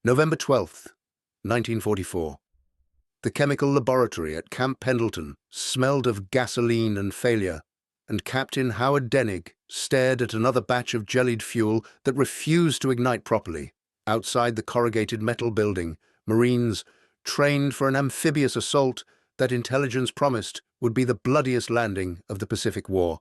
November 12th, 1944. The chemical laboratory at Camp Pendleton smelled of gasoline and failure, and Captain Howard Denig stared at another batch of jellied fuel that refused to ignite properly. Outside the corrugated metal building, Marines, trained for an amphibious assault that intelligence promised would be the bloodiest landing of the Pacific War.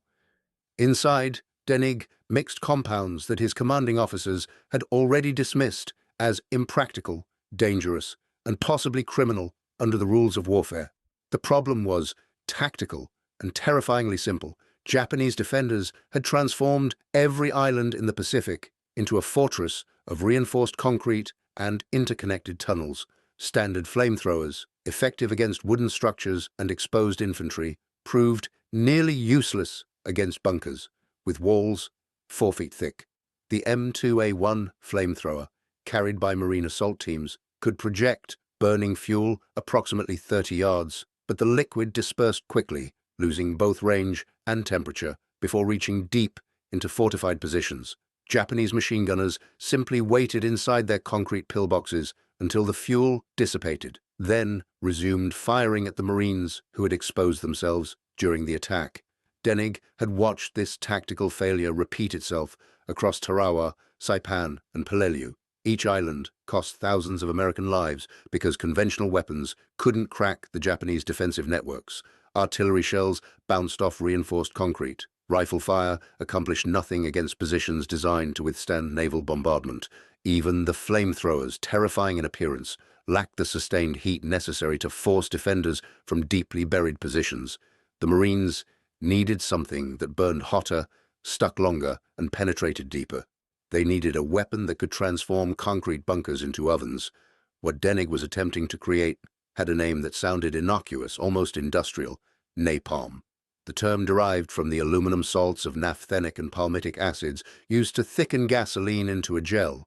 Inside, Denig mixed compounds that his commanding officers had already dismissed as impractical, dangerous, and possibly criminal under the rules of warfare. The problem was tactical and terrifyingly simple. Japanese defenders had transformed every island in the Pacific into a fortress of reinforced concrete and interconnected tunnels. Standard flamethrowers, effective against wooden structures and exposed infantry, proved nearly useless against bunkers, with walls 4 feet thick. The M2A1 flamethrower, carried by Marine assault teams, could project burning fuel approximately 30 yards, but the liquid dispersed quickly, losing both range and temperature before reaching deep into fortified positions. Japanese machine gunners simply waited inside their concrete pillboxes until the fuel dissipated, then resumed firing at the Marines who had exposed themselves during the attack. Denig had watched this tactical failure repeat itself across Tarawa, Saipan, and Peleliu. Each island cost thousands of American lives because conventional weapons couldn't crack the Japanese defensive networks. Artillery shells bounced off reinforced concrete. Rifle fire accomplished nothing against positions designed to withstand naval bombardment. Even the flamethrowers, terrifying in appearance, lacked the sustained heat necessary to force defenders from deeply buried positions. The Marines needed something that burned hotter, stuck longer, and penetrated deeper. They needed a weapon that could transform concrete bunkers into ovens. What Denig was attempting to create had a name that sounded innocuous, almost industrial: napalm. The term derived from the aluminum salts of naphthenic and palmitic acids used to thicken gasoline into a gel.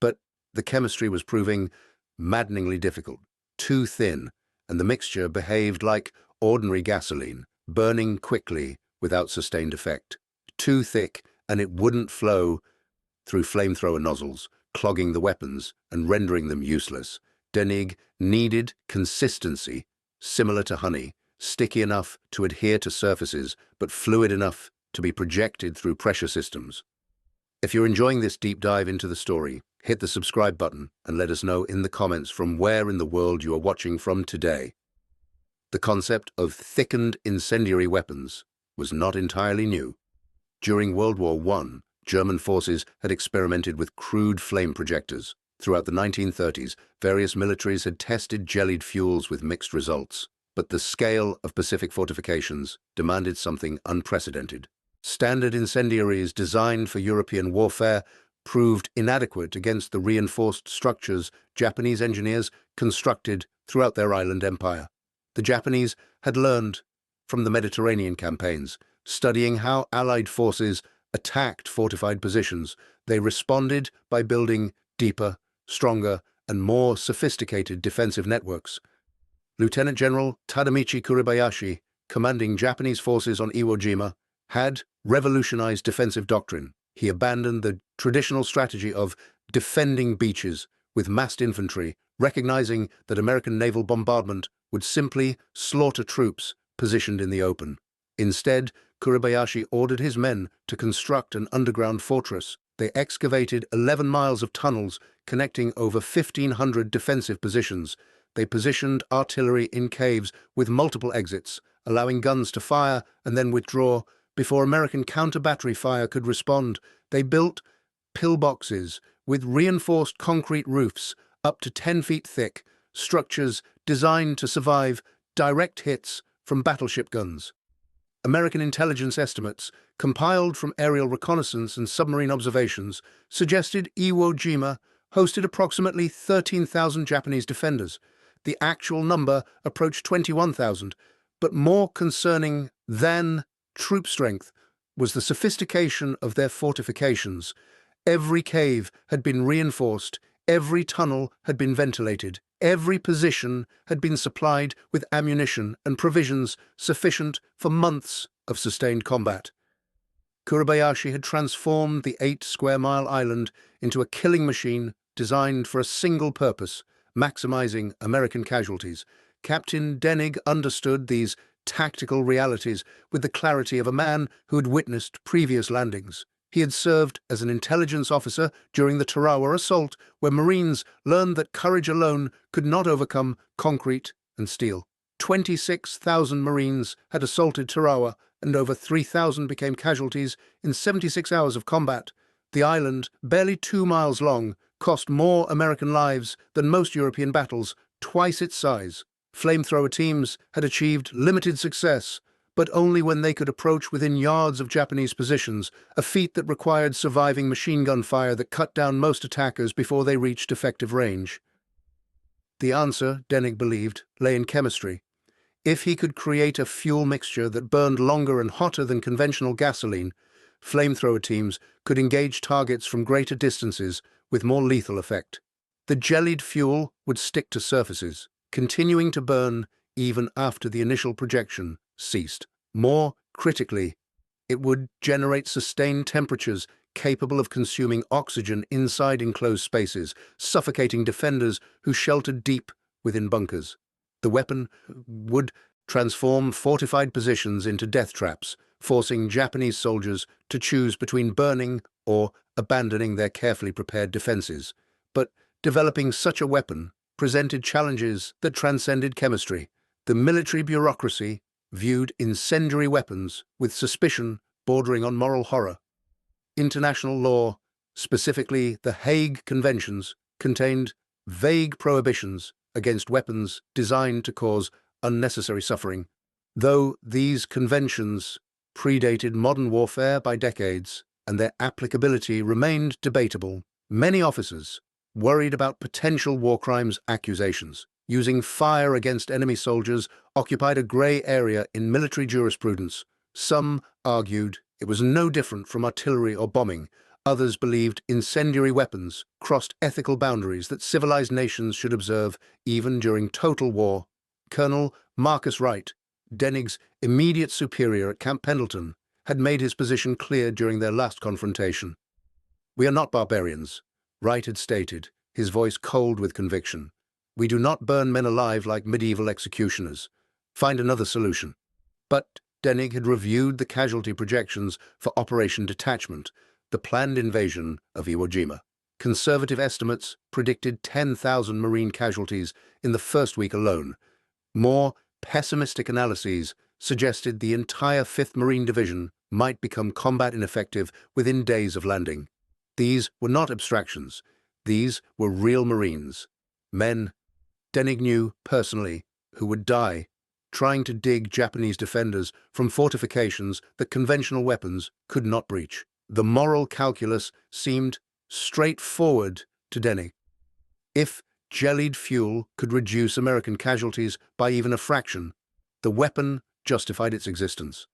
But the chemistry was proving maddeningly difficult, too thin, and the mixture behaved like ordinary gasoline, burning quickly without sustained effect. Too thick, and it wouldn't flow through flamethrower nozzles, clogging the weapons and rendering them useless. Denig needed consistency, similar to honey, sticky enough to adhere to surfaces, but fluid enough to be projected through pressure systems. If you're enjoying this deep dive into the story, hit the subscribe button and let us know in the comments from where in the world you are watching from today. The concept of thickened incendiary weapons was not entirely new. During World War I, German forces had experimented with crude flame projectors. Throughout the 1930s, various militaries had tested jellied fuels with mixed results. But the scale of Pacific fortifications demanded something unprecedented. Standard incendiaries designed for European warfare proved inadequate against the reinforced structures Japanese engineers constructed throughout their island empire. The Japanese had learned from the Mediterranean campaigns, studying how Allied forces attacked fortified positions. They responded by building deeper, stronger, and more sophisticated defensive networks. Lieutenant General Tadamichi Kuribayashi, commanding Japanese forces on Iwo Jima, had revolutionized defensive doctrine. He abandoned the traditional strategy of defending beaches with massed infantry, recognizing that American naval bombardment would simply slaughter troops positioned in the open. Instead, Kuribayashi ordered his men to construct an underground fortress. They excavated 11 miles of tunnels connecting over 1,500 defensive positions. They positioned artillery in caves with multiple exits, allowing guns to fire and then withdraw before American counter-battery fire could respond. They built pillboxes with reinforced concrete roofs up to 10 feet thick, structures designed to survive direct hits from battleship guns. American intelligence estimates, compiled from aerial reconnaissance and submarine observations, suggested Iwo Jima hosted approximately 13,000 Japanese defenders. The actual number approached 21,000, but more concerning than troop strength was the sophistication of their fortifications. Every cave had been reinforced, every tunnel had been ventilated, every position had been supplied with ammunition and provisions sufficient for months of sustained combat. Kuribayashi had transformed the 8-square-mile island into a killing machine designed for a single purpose, maximizing American casualties. Captain Denig understood these tactical realities with the clarity of a man who had witnessed previous landings. He had served as an intelligence officer during the Tarawa assault, where Marines learned that courage alone could not overcome concrete and steel. 26,000 Marines had assaulted Tarawa, and over 3,000 became casualties in 76 hours of combat. The island, barely 2 miles long, cost more American lives than most European battles, twice its size. Flamethrower teams had achieved limited success, but only when they could approach within yards of Japanese positions, a feat that required surviving machine gun fire that cut down most attackers before they reached effective range. The answer, Denig believed, lay in chemistry. If he could create a fuel mixture that burned longer and hotter than conventional gasoline, flamethrower teams could engage targets from greater distances with more lethal effect. The jellied fuel would stick to surfaces, continuing to burn even after the initial projection ceased. More critically, it would generate sustained temperatures capable of consuming oxygen inside enclosed spaces, suffocating defenders who sheltered deep within bunkers. The weapon would transform fortified positions into death traps, forcing Japanese soldiers to choose between burning or abandoning their carefully prepared defenses. But developing such a weapon presented challenges that transcended chemistry. The military bureaucracy viewed incendiary weapons with suspicion bordering on moral horror. International law, specifically the Hague Conventions, contained vague prohibitions against weapons designed to cause unnecessary suffering. Though these conventions predated modern warfare by decades and their applicability remained debatable, many officers, worried about potential war crimes accusations, using fire against enemy soldiers, occupied a grey area in military jurisprudence. Some argued it was no different from artillery or bombing. Others believed incendiary weapons crossed ethical boundaries that civilized nations should observe even during total war. Colonel Marcus Wright, Denig's immediate superior at Camp Pendleton, had made his position clear during their last confrontation. "We are not barbarians," Wright had stated, his voice cold with conviction. "We do not burn men alive like medieval executioners. Find another solution." But Denig had reviewed the casualty projections for Operation Detachment, the planned invasion of Iwo Jima. Conservative estimates predicted 10,000 Marine casualties in the first week alone. More pessimistic analyses suggested the entire 5th Marine Division might become combat ineffective within days of landing. These were not abstractions. These were real Marines. Men, Denig knew personally, who would die trying to dig Japanese defenders from fortifications that conventional weapons could not breach. The moral calculus seemed straightforward to Denig. If jellied fuel could reduce American casualties by even a fraction, the weapon justified its existence.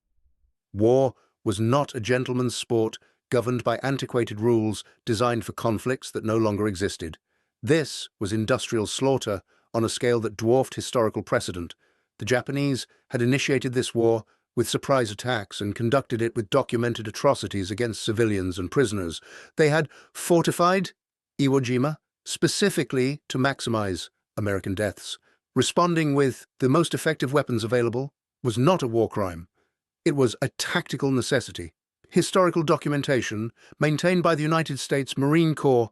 War was not a gentleman's sport governed by antiquated rules designed for conflicts that no longer existed. This was industrial slaughter on a scale that dwarfed historical precedent. The Japanese had initiated this war with surprise attacks and conducted it with documented atrocities against civilians and prisoners. They had fortified Iwo Jima specifically to maximize American deaths. Responding with the most effective weapons available was not a war crime. It was a tactical necessity. Historical documentation maintained by the United States Marine Corps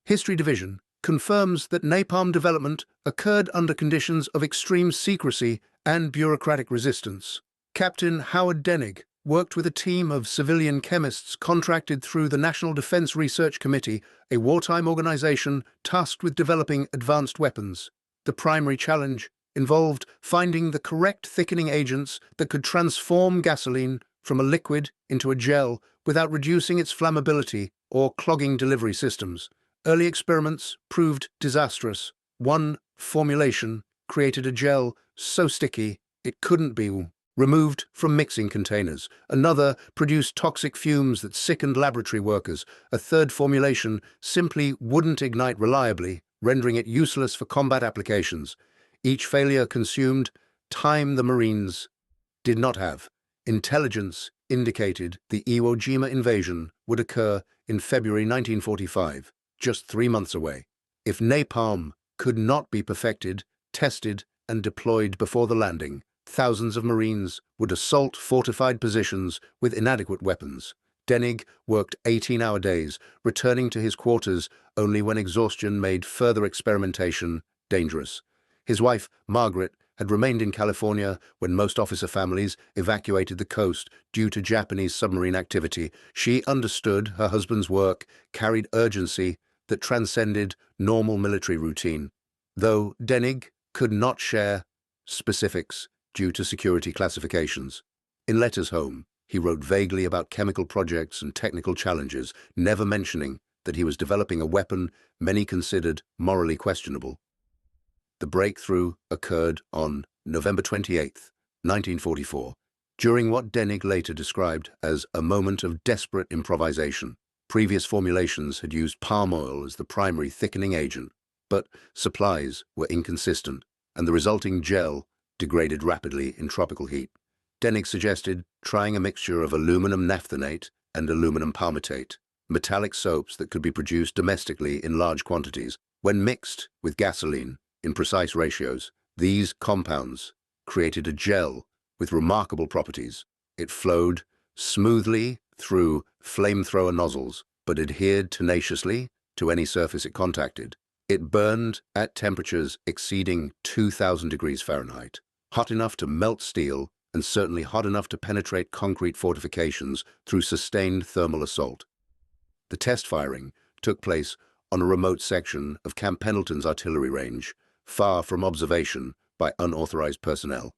History Division confirms that napalm development occurred under conditions of extreme secrecy and bureaucratic resistance. Captain Howard Denig worked with a team of civilian chemists contracted through the National Defense Research Committee, a wartime organization tasked with developing advanced weapons. The primary challenge involved finding the correct thickening agents that could transform gasoline from a liquid into a gel without reducing its flammability or clogging delivery systems. Early experiments proved disastrous. One formulation created a gel so sticky it couldn't be removed from mixing containers. Another produced toxic fumes that sickened laboratory workers. A third formulation simply wouldn't ignite reliably, rendering it useless for combat applications. Each failure consumed time the Marines did not have. Intelligence indicated the Iwo Jima invasion would occur in February 1945. just 3 months away. If napalm could not be perfected, tested, and deployed before the landing, thousands of Marines would assault fortified positions with inadequate weapons. Denig worked 18-hour days, returning to his quarters only when exhaustion made further experimentation dangerous. His wife, Margaret, had remained in California when most officer families evacuated the coast due to Japanese submarine activity. She understood her husband's work carried urgency that transcended normal military routine, though Denig could not share specifics due to security classifications. In letters home, he wrote vaguely about chemical projects and technical challenges, never mentioning that he was developing a weapon many considered morally questionable. The breakthrough occurred on November 28, 1944, during what Denig later described as a moment of desperate improvisation. Previous formulations had used palm oil as the primary thickening agent, but supplies were inconsistent, and the resulting gel degraded rapidly in tropical heat. Denig suggested trying a mixture of aluminum naphthenate and aluminum palmitate, metallic soaps that could be produced domestically in large quantities. When mixed with gasoline in precise ratios, these compounds created a gel with remarkable properties. It flowed smoothly through flamethrower nozzles, but adhered tenaciously to any surface it contacted. It burned at temperatures exceeding 2,000 degrees Fahrenheit, hot enough to melt steel and certainly hot enough to penetrate concrete fortifications through sustained thermal assault. The test firing took place on a remote section of Camp Pendleton's artillery range, far from observation by unauthorized personnel.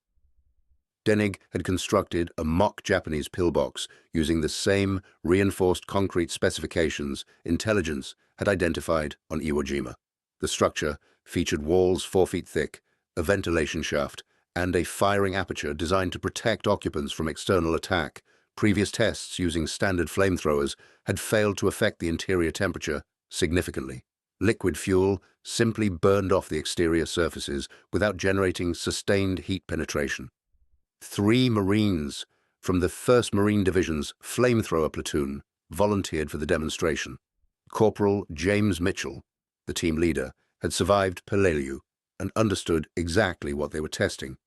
Denig had constructed a mock Japanese pillbox using the same reinforced concrete specifications intelligence had identified on Iwo Jima. The structure featured walls 4 feet thick, a ventilation shaft, and a firing aperture designed to protect occupants from external attack. Previous tests using standard flamethrowers had failed to affect the interior temperature significantly. Liquid fuel simply burned off the exterior surfaces without generating sustained heat penetration. 3 Marines from the 1st Marine Division's flamethrower platoon volunteered for the demonstration. Corporal James Mitchell, the team leader, had survived Peleliu and understood exactly what they were testing.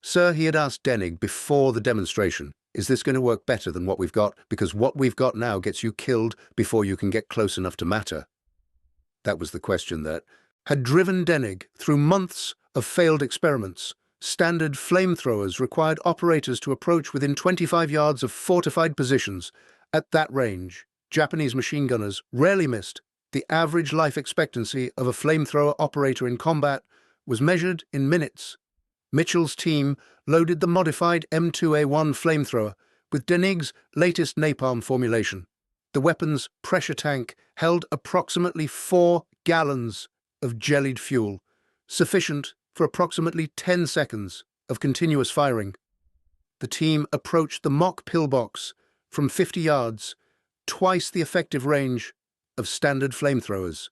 "Sir," he had asked Denig before the demonstration, "is this going to work better than what we've got? Because what we've got now gets you killed before you can get close enough to matter." That was the question that had driven Denig through months of failed experiments. Standard flamethrowers required operators to approach within 25 yards of fortified positions. At that range, Japanese machine gunners rarely missed. The average life expectancy of a flamethrower operator in combat was measured in minutes. Mitchell's team loaded the modified M2A1 flamethrower with Denig's latest napalm formulation. The weapon's pressure tank held approximately 4 gallons of jellied fuel, sufficient for approximately 10 seconds of continuous firing. The team approached the mock pillbox from 50 yards, twice the effective range of standard flamethrowers.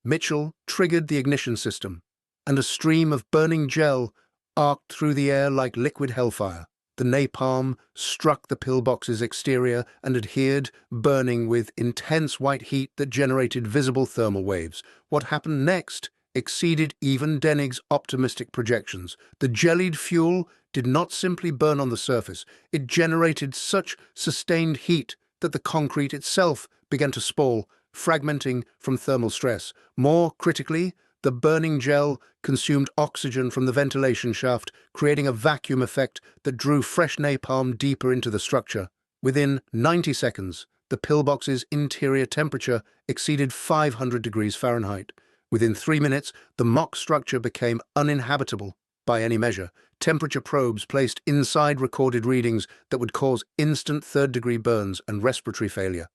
Mitchell triggered the ignition system, and a stream of burning gel arced through the air like liquid hellfire. The napalm struck the pillbox's exterior and adhered, burning with intense white heat that generated visible thermal waves. What happened next exceeded even Denig's optimistic projections. The jellied fuel did not simply burn on the surface. It generated such sustained heat that the concrete itself began to spall, fragmenting from thermal stress. More critically, the burning gel consumed oxygen from the ventilation shaft, creating a vacuum effect that drew fresh napalm deeper into the structure. Within 90 seconds, the pillbox's interior temperature exceeded 500 degrees Fahrenheit. Within 3 minutes, the mock structure became uninhabitable by any measure. Temperature probes placed inside recorded readings that would cause instant third-degree burns and respiratory failure.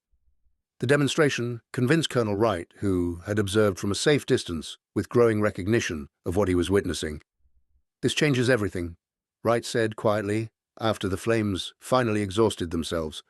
The demonstration convinced Colonel Wright, who had observed from a safe distance with growing recognition of what he was witnessing. "This changes everything," Wright said quietly after the flames finally exhausted themselves.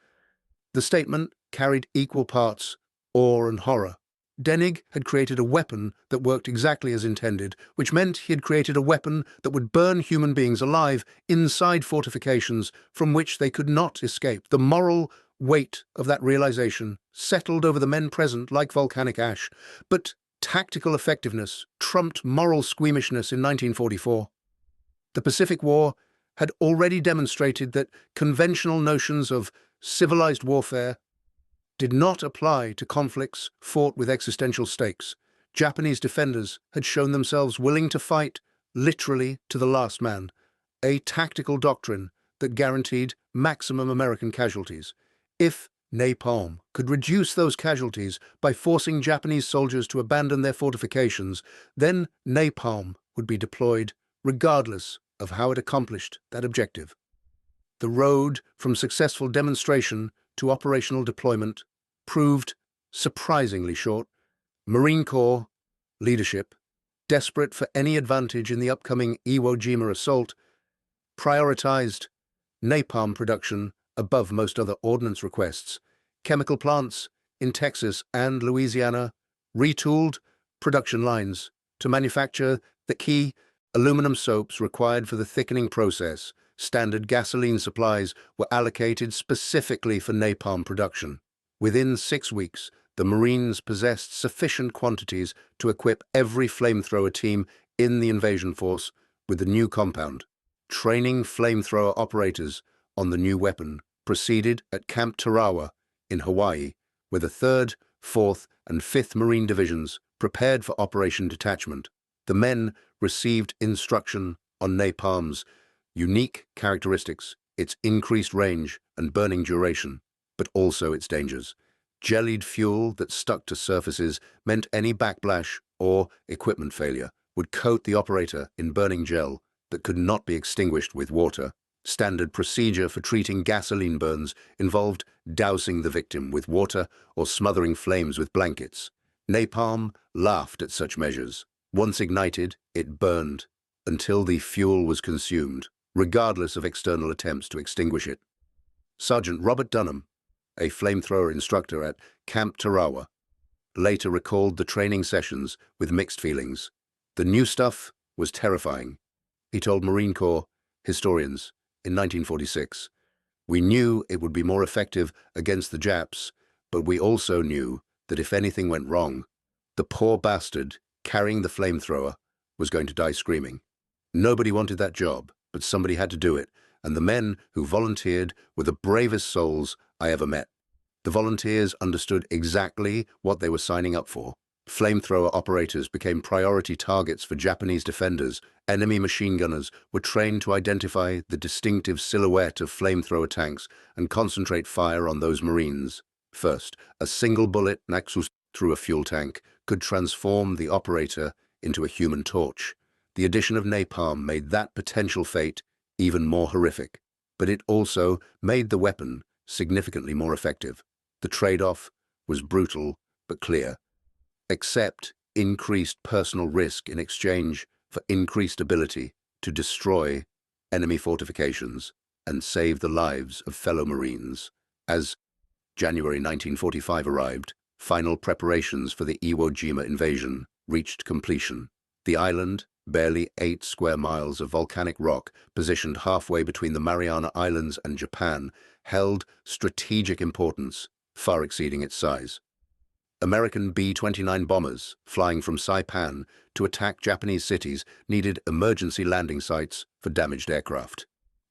The statement carried equal parts awe and horror. Denig had created a weapon that worked exactly as intended, which meant he had created a weapon that would burn human beings alive inside fortifications from which they could not escape. The moral weight of that realization settled over the men present like volcanic ash, but tactical effectiveness trumped moral squeamishness in 1944. The Pacific War had already demonstrated that conventional notions of civilized warfare did not apply to conflicts fought with existential stakes. Japanese defenders had shown themselves willing to fight, literally to the last man, a tactical doctrine that guaranteed maximum American casualties. If napalm could reduce those casualties by forcing Japanese soldiers to abandon their fortifications, then napalm would be deployed regardless of how it accomplished that objective. The road from successful demonstration to operational deployment proved surprisingly short. Marine Corps leadership, desperate for any advantage in the upcoming Iwo Jima assault, prioritized napalm production above most other ordnance requests. Chemical plants in Texas and Louisiana retooled production lines to manufacture the key aluminum soaps required for the thickening process. Standard gasoline supplies were allocated specifically for napalm production. Within 6 weeks, the Marines possessed sufficient quantities to equip every flamethrower team in the invasion force with the new compound. Training flamethrower operators on the new weapon proceeded at Camp Tarawa in Hawaii, where the 3rd, 4th, and 5th Marine Divisions prepared for Operation Detachment. The men received instruction on napalm's unique characteristics, its increased range and burning duration, but also its dangers. Jellied fuel that stuck to surfaces meant any backlash or equipment failure would coat the operator in burning gel that could not be extinguished with water. Standard procedure for treating gasoline burns involved dousing the victim with water or smothering flames with blankets. Napalm laughed at such measures. Once ignited, it burned until the fuel was consumed, regardless of external attempts to extinguish it. Sergeant Robert Dunham, a flamethrower instructor at Camp Tarawa, later recalled the training sessions with mixed feelings. The new stuff was terrifying, he told Marine Corps historians in 1946. We knew it would be more effective against the Japs, but we also knew that if anything went wrong, the poor bastard carrying the flamethrower was going to die screaming. Nobody wanted that job, but somebody had to do it, and the men who volunteered were the bravest souls I ever met. The volunteers understood exactly what they were signing up for. Flamethrower operators became priority targets for Japanese defenders. Enemy machine gunners were trained to identify the distinctive silhouette of flamethrower tanks and concentrate fire on those Marines. First, a single bullet nexus through a fuel tank could transform the operator into a human torch. The addition of napalm made that potential fate even more horrific, but it also made the weapon significantly more effective. The trade-off was brutal but clear. Accept increased personal risk in exchange for increased ability to destroy enemy fortifications and save the lives of fellow Marines. As January 1945 arrived, final preparations for the Iwo Jima invasion reached completion. The island, barely 8 square miles of volcanic rock positioned halfway between the Mariana Islands and Japan, held strategic importance, far exceeding its size. American B-29 bombers flying from Saipan to attack Japanese cities needed emergency landing sites for damaged aircraft.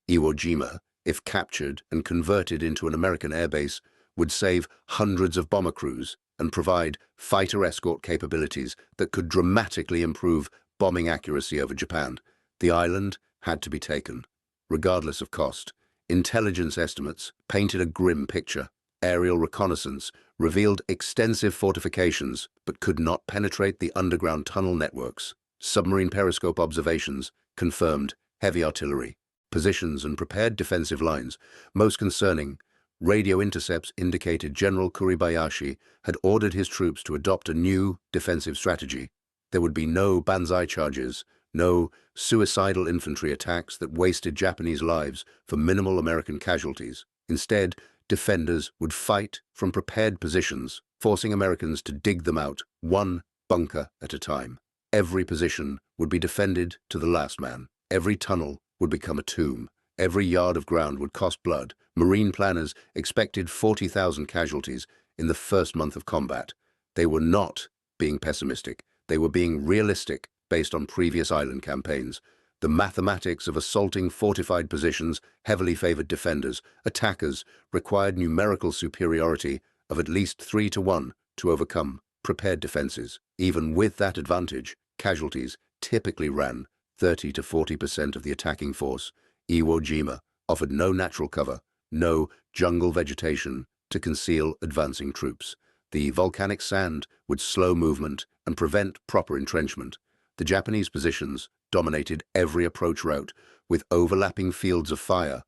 Iwo Jima, if captured and converted into an American airbase, would save hundreds of bomber crews and provide fighter escort capabilities that could dramatically improve bombing accuracy over Japan. The island had to be taken, regardless of cost. Intelligence estimates painted a grim picture. Aerial reconnaissance revealed extensive fortifications but could not penetrate the underground tunnel networks. Submarine periscope observations confirmed heavy artillery, positions and prepared defensive lines. Most concerning, radio intercepts indicated General Kuribayashi had ordered his troops to adopt a new defensive strategy. There would be no banzai charges, no suicidal infantry attacks that wasted Japanese lives for minimal American casualties. Instead, defenders would fight from prepared positions, forcing Americans to dig them out, one bunker at a time. Every position would be defended to the last man. Every tunnel would become a tomb. Every yard of ground would cost blood. Marine planners expected 40,000 casualties in the first month of combat. They were not being pessimistic. They were being realistic based on previous island campaigns. The mathematics of assaulting fortified positions heavily favored defenders. Attackers required numerical superiority of at least 3-1 to overcome prepared defenses. Even with that advantage, casualties typically ran 30 to 40% of the attacking force. Iwo Jima offered no natural cover, no jungle vegetation to conceal advancing troops. The volcanic sand would slow movement and prevent proper entrenchment. The Japanese positions dominated every approach route with overlapping fields of fire.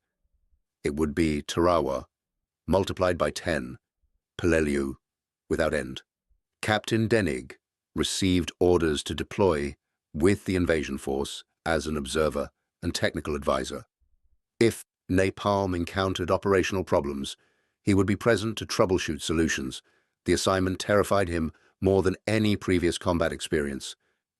It would be Tarawa, multiplied by 10, Peleliu, without end. Captain Denig received orders to deploy with the invasion force as an observer and technical advisor. If Napalm encountered operational problems, he would be present to troubleshoot solutions. The assignment terrified him more than any previous combat experience.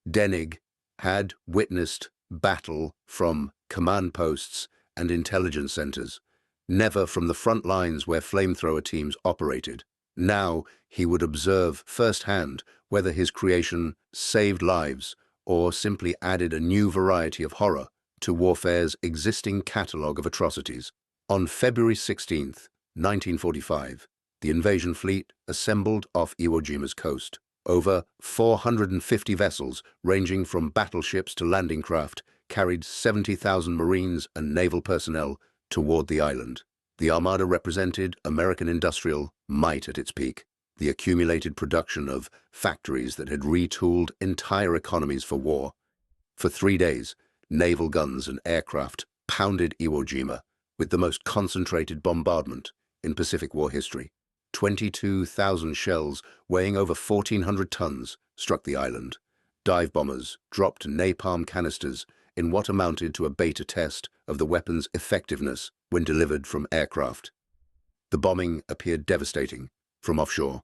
Denig had witnessed battle from command posts and intelligence centers, never from the front lines where flamethrower teams operated. Now he would observe firsthand whether his creation saved lives or simply added a new variety of horror to warfare's existing catalogue of atrocities. On February 16, 1945, the invasion fleet assembled off Iwo Jima's coast. Over 450 vessels, ranging from battleships to landing craft, carried 70,000 Marines and naval personnel toward the island. The Armada represented American industrial might at its peak, the accumulated production of factories that had retooled entire economies for war. For 3 days, naval guns and aircraft pounded Iwo Jima with the most concentrated bombardment in Pacific War history. 22,000 shells weighing over 1,400 tons struck the island. Dive bombers dropped napalm canisters in what amounted to a beta test of the weapon's effectiveness when delivered from aircraft. The bombing appeared devastating from offshore.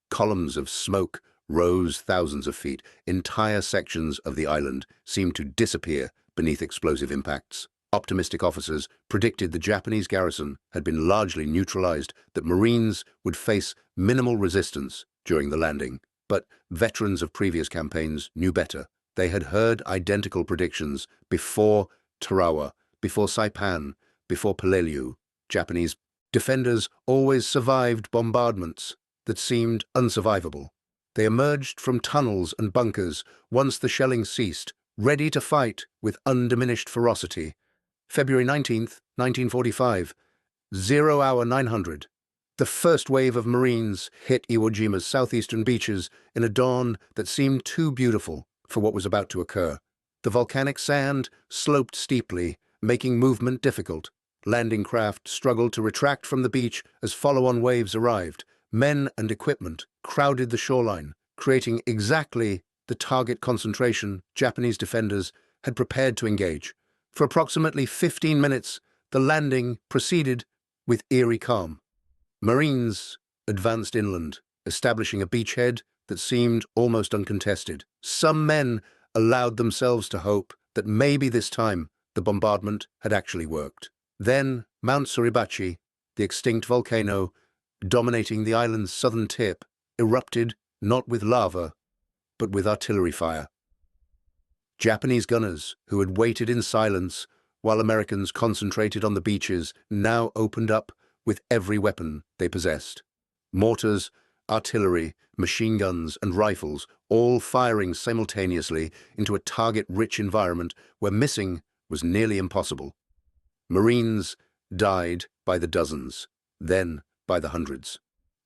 Columns of smoke rose thousands of feet. Entire sections of the island seemed to disappear beneath explosive impacts. Optimistic officers predicted the Japanese garrison had been largely neutralized, that Marines would face minimal resistance during the landing. But veterans of previous campaigns knew better. They had heard identical predictions before Tarawa, before Saipan, before Peleliu. Japanese defenders always survived bombardments that seemed unsurvivable. They emerged from tunnels and bunkers once the shelling ceased, ready to fight with undiminished ferocity. February 19th, 1945, 0 hour 900. The first wave of Marines hit Iwo Jima's southeastern beaches in a dawn that seemed too beautiful for what was about to occur. The volcanic sand sloped steeply, making movement difficult. Landing craft struggled to retract from the beach as follow-on waves arrived. Men and equipment crowded the shoreline, creating exactly the target concentration Japanese defenders had prepared to engage. For approximately 15 minutes, the landing proceeded with eerie calm. Marines advanced inland, establishing a beachhead that seemed almost uncontested. Some men allowed themselves to hope that maybe this time the bombardment had actually worked. Then Mount Suribachi, the extinct volcano dominating the island's southern tip, erupted not with lava, but with artillery fire. Japanese gunners, who had waited in silence while Americans concentrated on the beaches, now opened up with every weapon they possessed. Mortars, artillery, machine guns, and rifles, all firing simultaneously into a target-rich environment where missing was nearly impossible. Marines died by the dozens, then by the hundreds.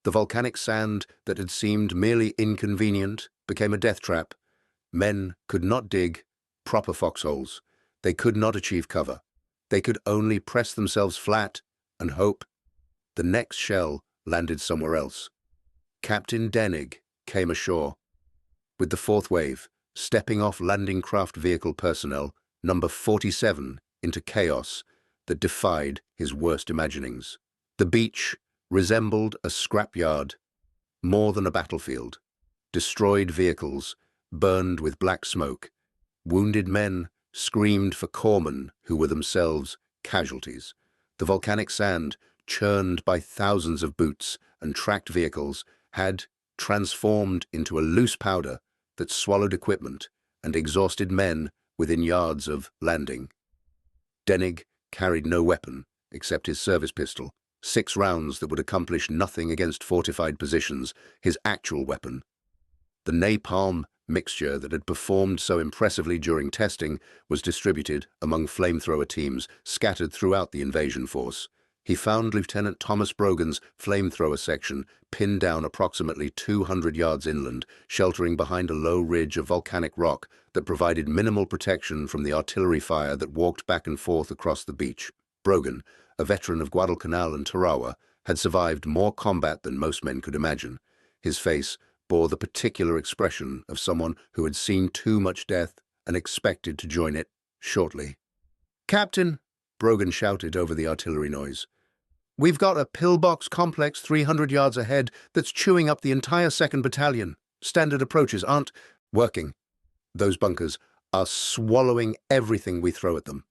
The volcanic sand that had seemed merely inconvenient became a death trap. Men could not dig proper foxholes. They could not achieve cover. They could only press themselves flat and hope. The next shell landed somewhere else. Captain Denig came ashore. With the fourth wave, stepping off landing craft vehicle personnel, number 47, into chaos that defied his worst imaginings. The beach resembled a scrapyard, more than a battlefield. Destroyed vehicles burned with black smoke. Wounded men screamed for corpsmen who were themselves casualties. The volcanic sand, churned by thousands of boots and tracked vehicles, had transformed into a loose powder that swallowed equipment and exhausted men within yards of landing. Denig carried no weapon except his service pistol, 6 rounds that would accomplish nothing against fortified positions, his actual weapon. The napalm mixture that had performed so impressively during testing was distributed among flamethrower teams scattered throughout the invasion force. He found Lieutenant Thomas Brogan's flamethrower section pinned down approximately 200 yards inland, sheltering behind a low ridge of volcanic rock that provided minimal protection from the artillery fire that walked back and forth across the beach. Brogan, a veteran of Guadalcanal and Tarawa, had survived more combat than most men could imagine. His face bore the particular expression of someone who had seen too much death and expected to join it shortly. "Captain," Brogan shouted over the artillery noise, "we've got a pillbox complex 300 yards ahead that's chewing up the entire 2nd Battalion. Standard approaches aren't working. Those bunkers are swallowing everything we throw at them."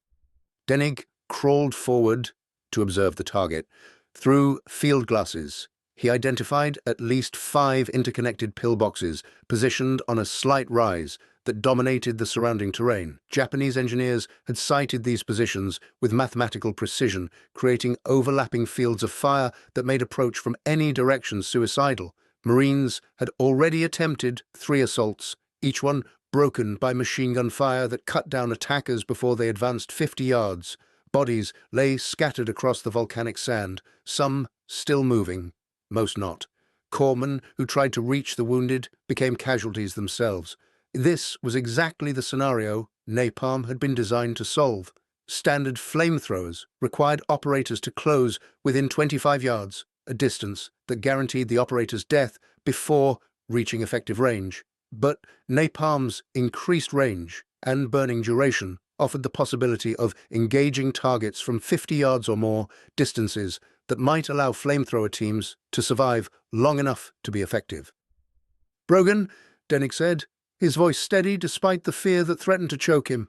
Denig crawled forward to observe the target. Through field glasses, he identified at least 5 interconnected pillboxes positioned on a slight rise that dominated the surrounding terrain. Japanese engineers had sighted these positions with mathematical precision, creating overlapping fields of fire that made approach from any direction suicidal. Marines had already attempted 3 assaults, each one broken by machine gun fire that cut down attackers before they advanced 50 yards. Bodies lay scattered across the volcanic sand, some still moving, most not. Corpsmen who tried to reach the wounded became casualties themselves. This was exactly the scenario napalm had been designed to solve. Standard flamethrowers required operators to close within 25 yards, a distance that guaranteed the operator's death before reaching effective range. But napalm's increased range and burning duration offered the possibility of engaging targets from 50 yards or more, distances that might allow flamethrower teams to survive long enough to be effective. "Brogan," Denig said, his voice steady despite the fear that threatened to choke him,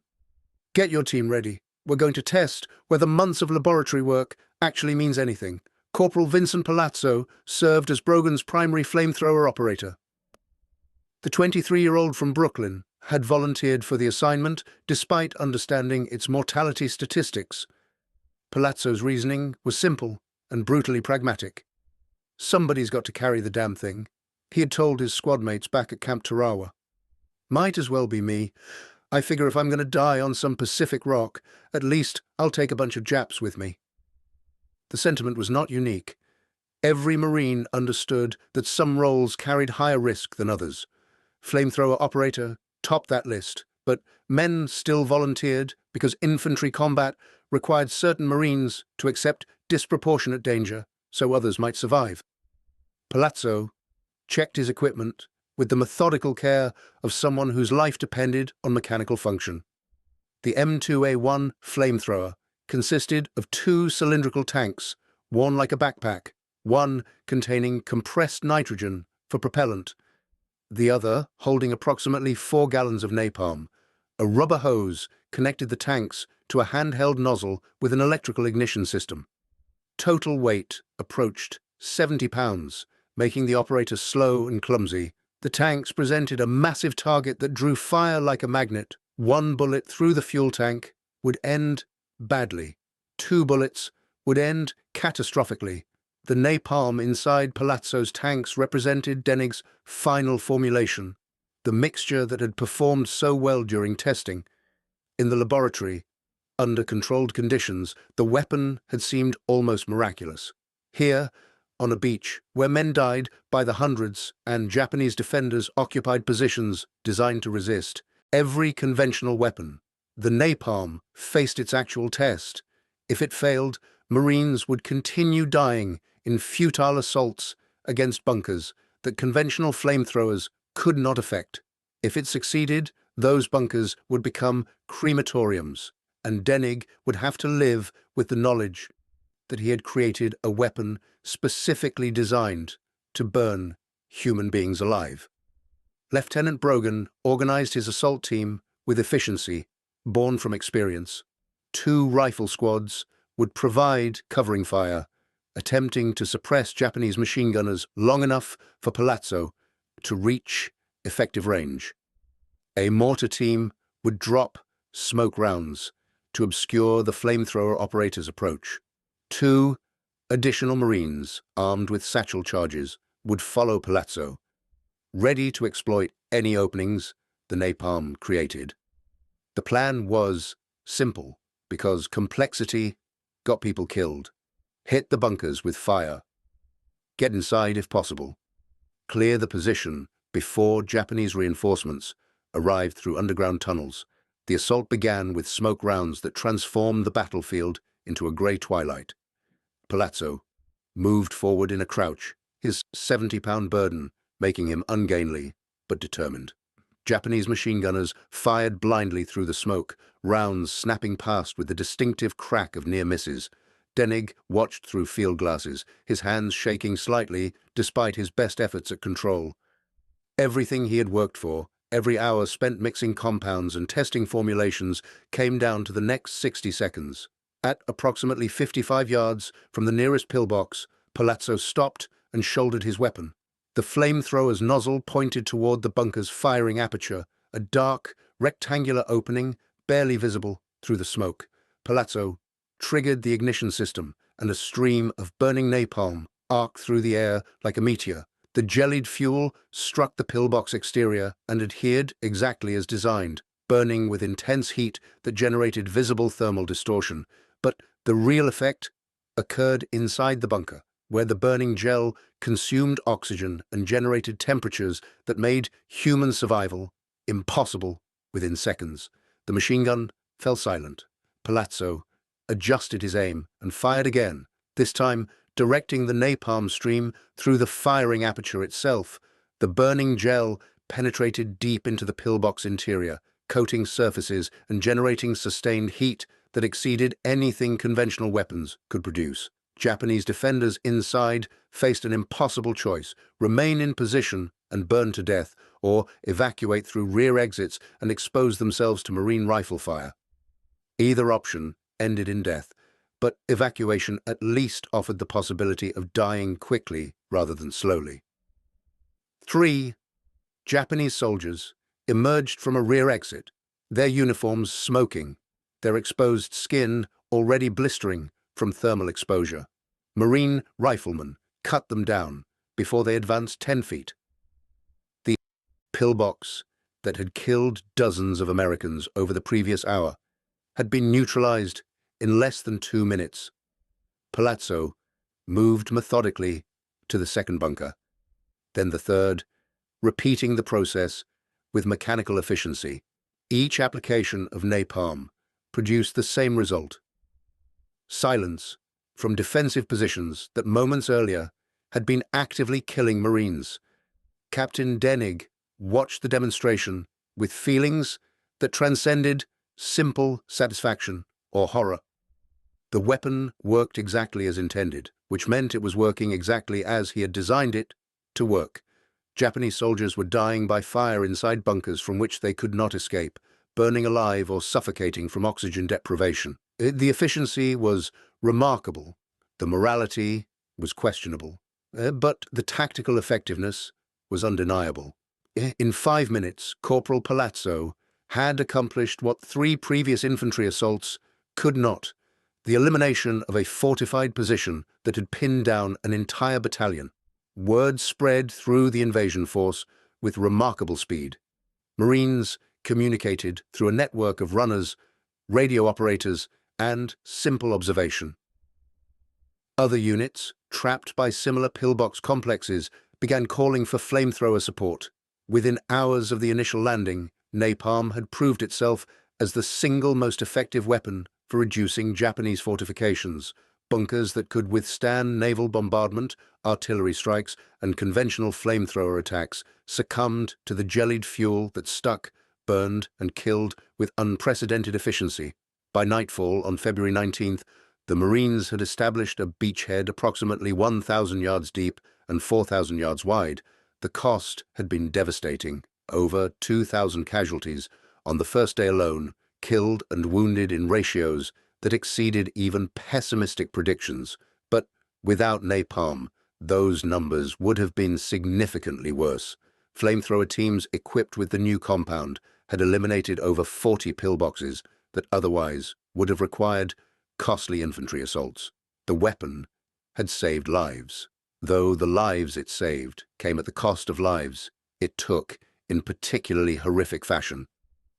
"get your team ready. We're going to test whether months of laboratory work actually means anything." Corporal Vincent Palazzo served as Brogan's primary flamethrower operator. The 23-year-old from Brooklyn had volunteered for the assignment despite understanding its mortality statistics. Palazzo's reasoning was simple and brutally pragmatic. "Somebody's got to carry the damn thing," he had told his squad mates back at Camp Tarawa. "Might as well be me. I figure if I'm going to die on some Pacific rock, at least I'll take a bunch of Japs with me." The sentiment was not unique. Every Marine understood that some roles carried higher risk than others. Flamethrower operator topped that list, but men still volunteered because infantry combat required certain Marines to accept disproportionate danger so others might survive. Palazzo checked his equipment with the methodical care of someone whose life depended on mechanical function. The M2A1 flamethrower consisted of 2 cylindrical tanks worn like a backpack, one containing compressed nitrogen for propellant, the other holding approximately 4 gallons of napalm. A rubber hose connected the tanks to a handheld nozzle with an electrical ignition system. Total weight approached 70 pounds, making the operator slow and clumsy. The tanks presented a massive target that drew fire like a magnet. 1 bullet through the fuel tank would end badly. 2 bullets would end catastrophically. The napalm inside Palazzo's tanks represented Denig's final formulation, the mixture that had performed so well during testing. In the laboratory, under controlled conditions, the weapon had seemed almost miraculous. Here, on a beach where men died by the hundreds and Japanese defenders occupied positions designed to resist, every conventional weapon, the napalm, faced its actual test. If it failed, Marines would continue dying in futile assaults against bunkers that conventional flamethrowers could not affect. If it succeeded, those bunkers would become crematoriums, and Denig would have to live with the knowledge that he had created a weapon specifically designed to burn human beings alive. Lieutenant Brogan organized his assault team with efficiency, born from experience. 2 rifle squads would provide covering fire, attempting to suppress Japanese machine gunners long enough for Palazzo to reach effective range. A mortar team would drop smoke rounds to obscure the flamethrower operator's approach. 2 additional Marines, armed with satchel charges, would follow Palazzo, ready to exploit any openings the napalm created. The plan was simple, because complexity got people killed. Hit the bunkers with fire. Get inside if possible. Clear the position before Japanese reinforcements arrived through underground tunnels. The assault began with smoke rounds that transformed the battlefield into a grey twilight. Palazzo moved forward in a crouch, his 70-pound burden making him ungainly but determined. Japanese machine gunners fired blindly through the smoke, rounds snapping past with the distinctive crack of near misses. Denig watched through field glasses, his hands shaking slightly despite his best efforts at control. Everything he had worked for, every hour spent mixing compounds and testing formulations, came down to the next 60 seconds. At approximately 55 yards from the nearest pillbox, Palazzo stopped and shouldered his weapon. The flamethrower's nozzle pointed toward the bunker's firing aperture, a dark, rectangular opening barely visible through the smoke. Palazzo triggered the ignition system, and a stream of burning napalm arced through the air like a meteor. The jellied fuel struck the pillbox exterior and adhered exactly as designed, burning with intense heat that generated visible thermal distortion. But the real effect occurred inside the bunker, where the burning gel consumed oxygen and generated temperatures that made human survival impossible within seconds. The machine gun fell silent. Palazzo adjusted his aim and fired again, this time directing the napalm stream through the firing aperture itself. The burning gel penetrated deep into the pillbox interior, coating surfaces and generating sustained heat that exceeded anything conventional weapons could produce. Japanese defenders inside faced an impossible choice: remain in position and burn to death, or evacuate through rear exits and expose themselves to Marine rifle fire. Either option ended in death, but evacuation at least offered the possibility of dying quickly rather than slowly. 3 Japanese soldiers emerged from a rear exit, their uniforms smoking, their exposed skin already blistering from thermal exposure. Marine riflemen cut them down before they advanced 10 feet. The pillbox that had killed dozens of Americans over the previous hour had been neutralized in less than 2 minutes. Palazzo moved methodically to the second bunker, then the third, repeating the process with mechanical efficiency. Each application of napalm produced the same result: silence from defensive positions that moments earlier had been actively killing Marines. Captain Denig watched the demonstration with feelings that transcended simple satisfaction or horror. The weapon worked exactly as intended, which meant it was working exactly as he had designed it to work. Japanese soldiers were dying by fire inside bunkers from which they could not escape, burning alive or suffocating from oxygen deprivation. The efficiency was remarkable, the morality was questionable, but the tactical effectiveness was undeniable. In 5 minutes, Corporal Palazzo had accomplished what 3 previous infantry assaults could not: the elimination of a fortified position that had pinned down an entire battalion. Word spread through the invasion force with remarkable speed. Marines communicated through a network of runners, radio operators, and simple observation. Other units, trapped by similar pillbox complexes, began calling for flamethrower support. Within hours of the initial landing, napalm had proved itself as the single most effective weapon for reducing Japanese fortifications. Bunkers that could withstand naval bombardment, artillery strikes, and conventional flamethrower attacks succumbed to the jellied fuel that stuck, burned, and killed with unprecedented efficiency. By nightfall on February 19th, the Marines had established a beachhead approximately 1,000 yards deep and 4,000 yards wide. The cost had been devastating: over 2,000 casualties on the first day alone, killed and wounded in ratios that exceeded even pessimistic predictions. But without napalm, those numbers would have been significantly worse. Flamethrower teams equipped with the new compound had eliminated over 40 pillboxes that otherwise would have required costly infantry assaults. The weapon had saved lives, though the lives it saved came at the cost of lives it took in particularly horrific fashion.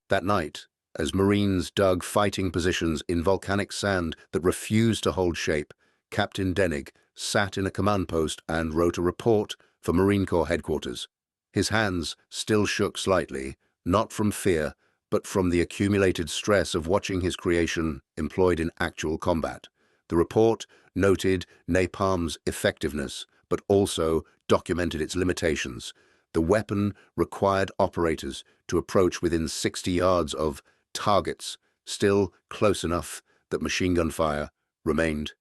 That night, as Marines dug fighting positions in volcanic sand that refused to hold shape, Captain Denig sat in a command post and wrote a report for Marine Corps headquarters. His hands still shook slightly, not from fear, but from the accumulated stress of watching his creation employed in actual combat. The report noted napalm's effectiveness, but also documented its limitations. The weapon required operators to approach within 60 yards of targets, still close enough that machine gun fire remained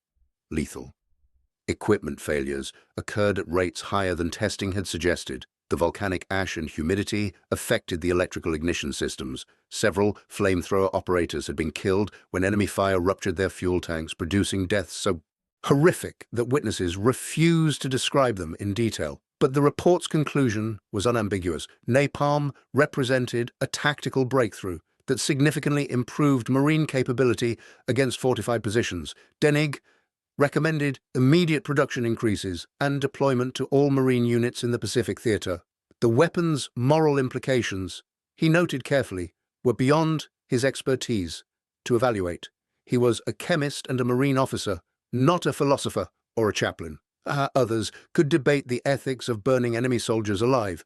lethal. Equipment failures occurred at rates higher than testing had suggested. The volcanic ash and humidity affected the electrical ignition systems. Several flamethrower operators had been killed when enemy fire ruptured their fuel tanks, producing deaths so horrific that witnesses refused to describe them in detail. But the report's conclusion was unambiguous. Napalm represented a tactical breakthrough that significantly improved Marine capability against fortified positions. Denig recommended immediate production increases and deployment to all Marine units in the Pacific Theater. The weapon's moral implications, he noted carefully, were beyond his expertise to evaluate. He was a chemist and a Marine officer, not a philosopher or a chaplain. Others could debate the ethics of burning enemy soldiers alive.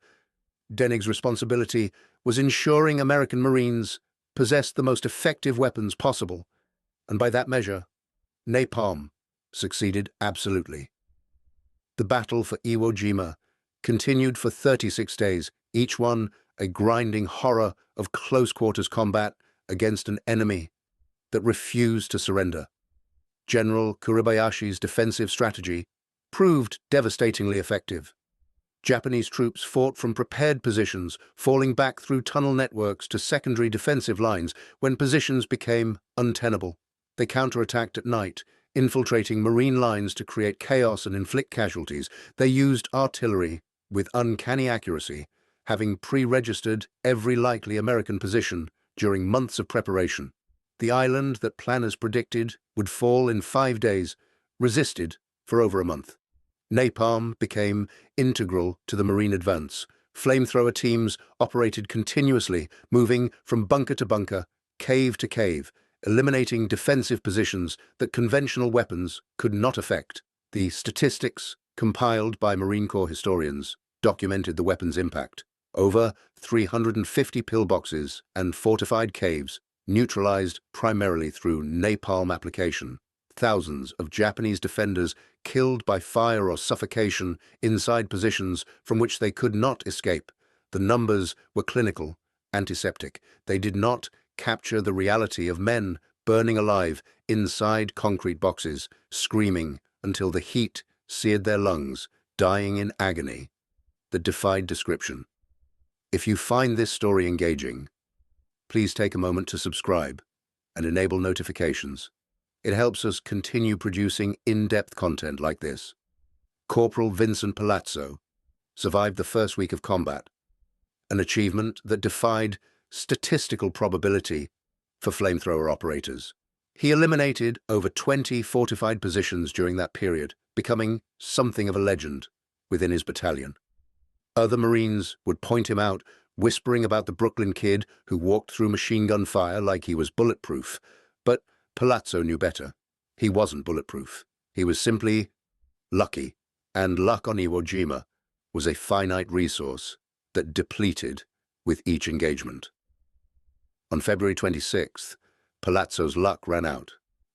Denig's responsibility was ensuring American Marines possessed the most effective weapons possible, and by that measure, napalm succeeded absolutely. The battle for Iwo Jima continued for 36 days, each one a grinding horror of close-quarters combat against an enemy that refused to surrender. General Kuribayashi's defensive strategy proved devastatingly effective. Japanese troops fought from prepared positions, falling back through tunnel networks to secondary defensive lines when positions became untenable. They counterattacked at night, infiltrating Marine lines to create chaos and inflict casualties. They used artillery with uncanny accuracy, having pre-registered every likely American position during months of preparation. The island that planners predicted would fall in 5 days resisted for over a month. Napalm became integral to the Marine advance. Flamethrower teams operated continuously, moving from bunker to bunker, cave to cave, eliminating defensive positions that conventional weapons could not affect. The statistics, compiled by Marine Corps historians, documented the weapon's impact. Over 350 pillboxes and fortified caves, neutralized primarily through napalm application. Thousands of Japanese defenders killed by fire or suffocation inside positions from which they could not escape. The numbers were clinical, antiseptic. They did not capture the reality of men burning alive inside concrete boxes, screaming until the heat seared their lungs, dying in agony that defied description. If you find this story engaging, please take a moment to subscribe and enable notifications. It helps us continue producing in-depth content like this. Corporal Vincent Palazzo survived the first week of combat, an achievement that defied statistical probability for flamethrower operators. He eliminated over 20 fortified positions during that period, becoming something of a legend within his battalion. Other Marines would point him out, whispering about the Brooklyn kid who walked through machine gun fire like he was bulletproof. But Palazzo knew better. He wasn't bulletproof. He was simply lucky, and luck on Iwo Jima was a finite resource that depleted with each engagement. On February 26th, Palazzo's luck ran out.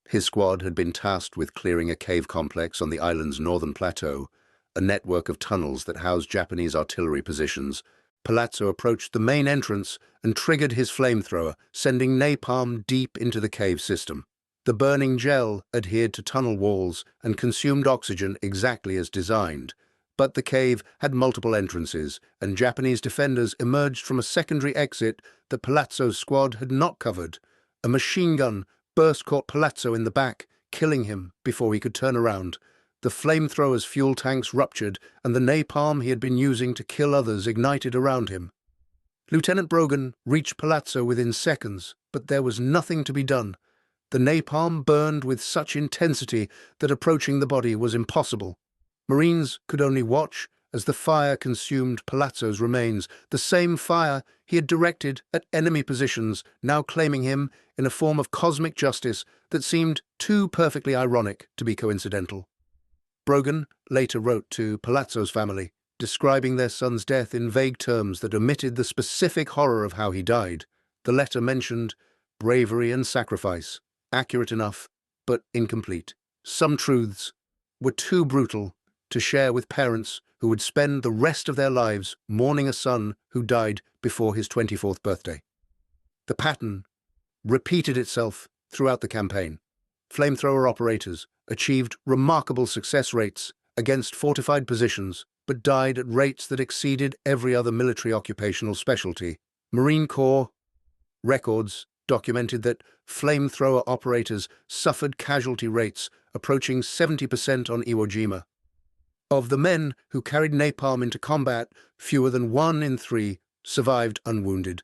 His squad had been tasked with clearing a cave complex on the island's northern plateau, a network of tunnels that housed Japanese artillery positions. Palazzo approached the main entrance and triggered his flamethrower, sending napalm deep into the cave system. The burning gel adhered to tunnel walls and consumed oxygen exactly as designed. But the cave had multiple entrances, and Japanese defenders emerged from a secondary exit that Palazzo's squad had not covered. A machine gun burst caught Palazzo in the back, killing him before he could turn around. The flamethrower's fuel tanks ruptured, and the napalm he had been using to kill others ignited around him. Lieutenant Brogan reached Palazzo within seconds, but there was nothing to be done. The napalm burned with such intensity that approaching the body was impossible. Marines could only watch as the fire consumed Palazzo's remains, the same fire he had directed at enemy positions, now claiming him in a form of cosmic justice that seemed too perfectly ironic to be coincidental. Brogan later wrote to Palazzo's family, describing their son's death in vague terms that omitted the specific horror of how he died. The letter mentioned bravery and sacrifice, accurate enough, but incomplete. Some truths were too brutal to share with parents who would spend the rest of their lives mourning a son who died before his 24th birthday. The pattern repeated itself throughout the campaign. Flamethrower operators achieved remarkable success rates against fortified positions, but died at rates that exceeded every other military occupational specialty. Marine Corps records documented that flamethrower operators suffered casualty rates approaching 70% on Iwo Jima. Of the men who carried napalm into combat, fewer than 1 in 3 survived unwounded.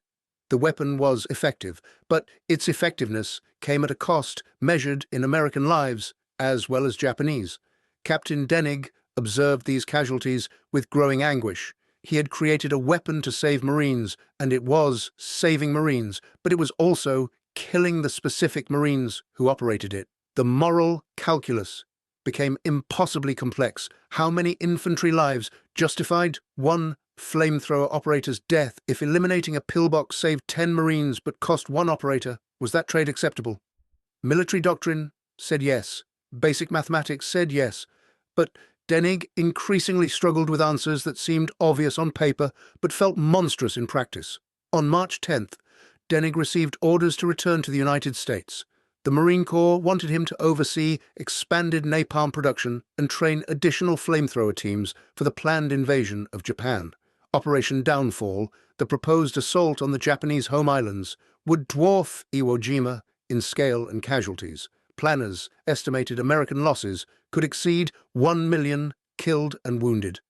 The weapon was effective, but its effectiveness came at a cost measured in American lives as well as Japanese. Captain Denig observed these casualties with growing anguish. He had created a weapon to save Marines, and it was saving Marines, but it was also killing the specific Marines who operated it. The moral calculus became impossibly complex. How many infantry lives justified one flamethrower operator's death if eliminating a pillbox saved 10 Marines but cost 1 operator? Was that trade acceptable? Military doctrine said yes. Basic mathematics said yes. But Denig increasingly struggled with answers that seemed obvious on paper but felt monstrous in practice. On March 10th, Denig received orders to return to the United States. The Marine Corps wanted him to oversee expanded napalm production and train additional flamethrower teams for the planned invasion of Japan. Operation Downfall, the proposed assault on the Japanese home islands, would dwarf Iwo Jima in scale and casualties. Planners estimated American losses could exceed 1 million killed and wounded.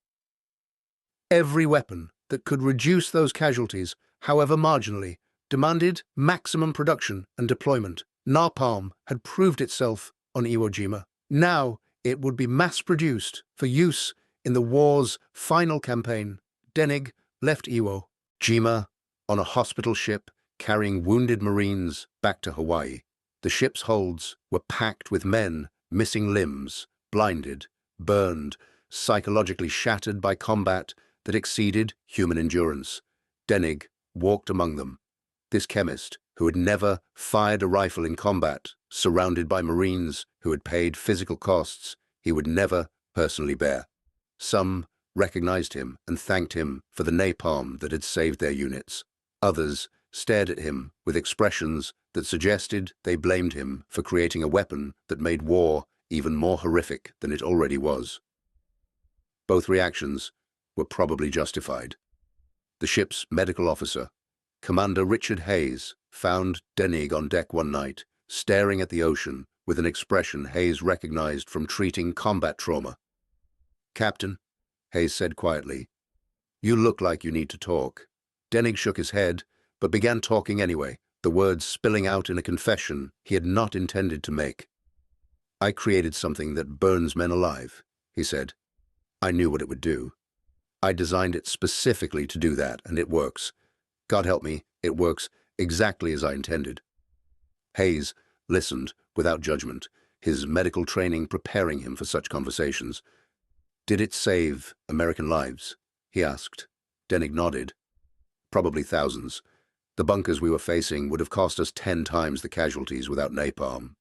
Every weapon that could reduce those casualties, however marginally, demanded maximum production and deployment. Napalm had proved itself on Iwo Jima. Now it would be mass-produced for use in the war's final campaign. Denig left Iwo Jima on a hospital ship carrying wounded Marines back to Hawaii. The ship's holds were packed with men missing limbs, blinded, burned, psychologically shattered by combat that exceeded human endurance. Denig walked among them. This chemist, who had never fired a rifle in combat, surrounded by Marines who had paid physical costs he would never personally bear. Some recognized him and thanked him for the napalm that had saved their units. Others stared at him with expressions that suggested they blamed him for creating a weapon that made war even more horrific than it already was. Both reactions were probably justified. The ship's medical officer, Commander Richard Hayes, found Denig on deck one night, staring at the ocean with an expression Hayes recognized from treating combat trauma. "Captain," Hayes said quietly, "you look like you need to talk." Denig shook his head, but began talking anyway, the words spilling out in a confession he had not intended to make. "I created something that burns men alive," he said. "I knew what it would do. I designed it specifically to do that, and it works. God help me, it works exactly as I intended." Hayes listened without judgment, his medical training preparing him for such conversations. "Did it save American lives?" he asked. Denig nodded. "Probably thousands. The bunkers we were facing would have cost us 10 times the casualties without napalm."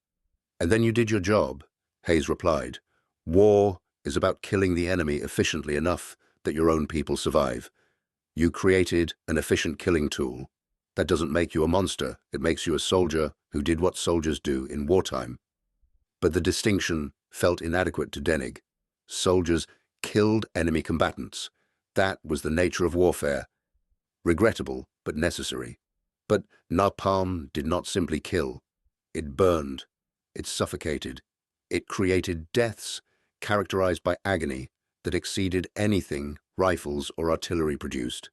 "And then you did your job," Hayes replied. "War is about killing the enemy efficiently enough that your own people survive. You created an efficient killing tool. That doesn't make you a monster. It makes you a soldier who did what soldiers do in wartime." But the distinction felt inadequate to Denig. Soldiers killed enemy combatants. That was the nature of warfare. Regrettable, but necessary. But napalm did not simply kill. It burned. It suffocated. It created deaths characterized by agony that exceeded anything rifles or artillery produced.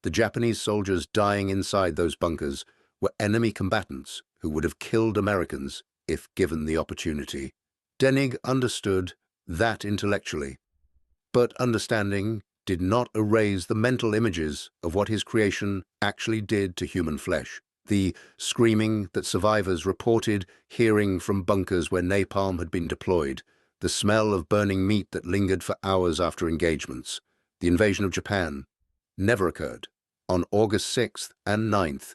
The Japanese soldiers dying inside those bunkers were enemy combatants who would have killed Americans if given the opportunity. Denig understood that intellectually, but understanding did not erase the mental images of what his creation actually did to human flesh. The screaming that survivors reported hearing from bunkers where napalm had been deployed, the smell of burning meat that lingered for hours after engagements. The invasion of Japan never occurred. On August 6th and 9th,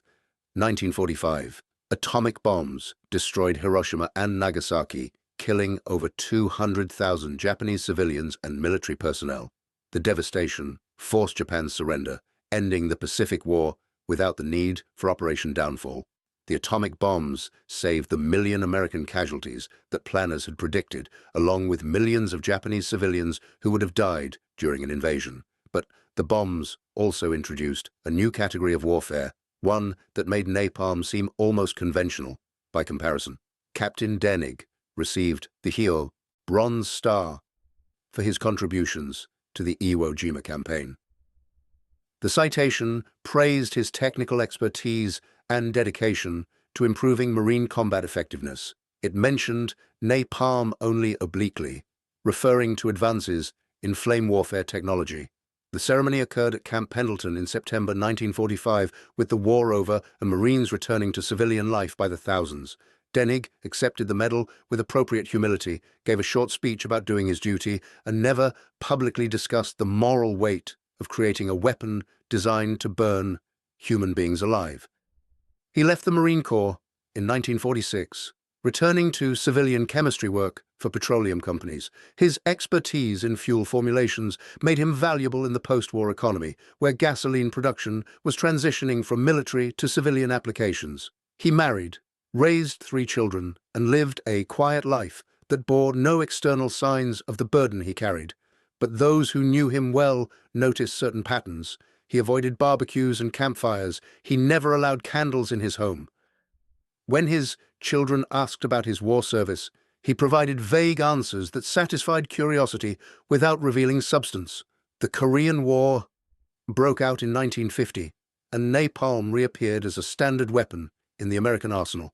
1945, atomic bombs destroyed Hiroshima and Nagasaki, killing over 200,000 Japanese civilians and military personnel. The devastation forced Japan's surrender, ending the Pacific War without the need for Operation Downfall. The atomic bombs saved the million American casualties that planners had predicted, along with millions of Japanese civilians who would have died during an invasion. But the bombs also introduced a new category of warfare, one that made napalm seem almost conventional by comparison. Captain Denig received the Hyo Bronze Star for his contributions to the Iwo Jima campaign. The citation praised his technical expertise and dedication to improving Marine combat effectiveness. It mentioned napalm only obliquely, referring to advances in flame warfare technology. The ceremony occurred at Camp Pendleton in September 1945, with the war over and Marines returning to civilian life by the thousands. Denig accepted the medal with appropriate humility, gave a short speech about doing his duty, and never publicly discussed the moral weight of creating a weapon designed to burn human beings alive. He left the Marine Corps in 1946, returning to civilian chemistry work for petroleum companies. His expertise in fuel formulations made him valuable in the post-war economy, where gasoline production was transitioning from military to civilian applications. He married, raised 3 children, and lived a quiet life that bore no external signs of the burden he carried. But those who knew him well noticed certain patterns. He avoided barbecues and campfires. He never allowed candles in his home. When his children asked about his war service, he provided vague answers that satisfied curiosity without revealing substance. The Korean War broke out in 1950, and napalm reappeared as a standard weapon in the American arsenal.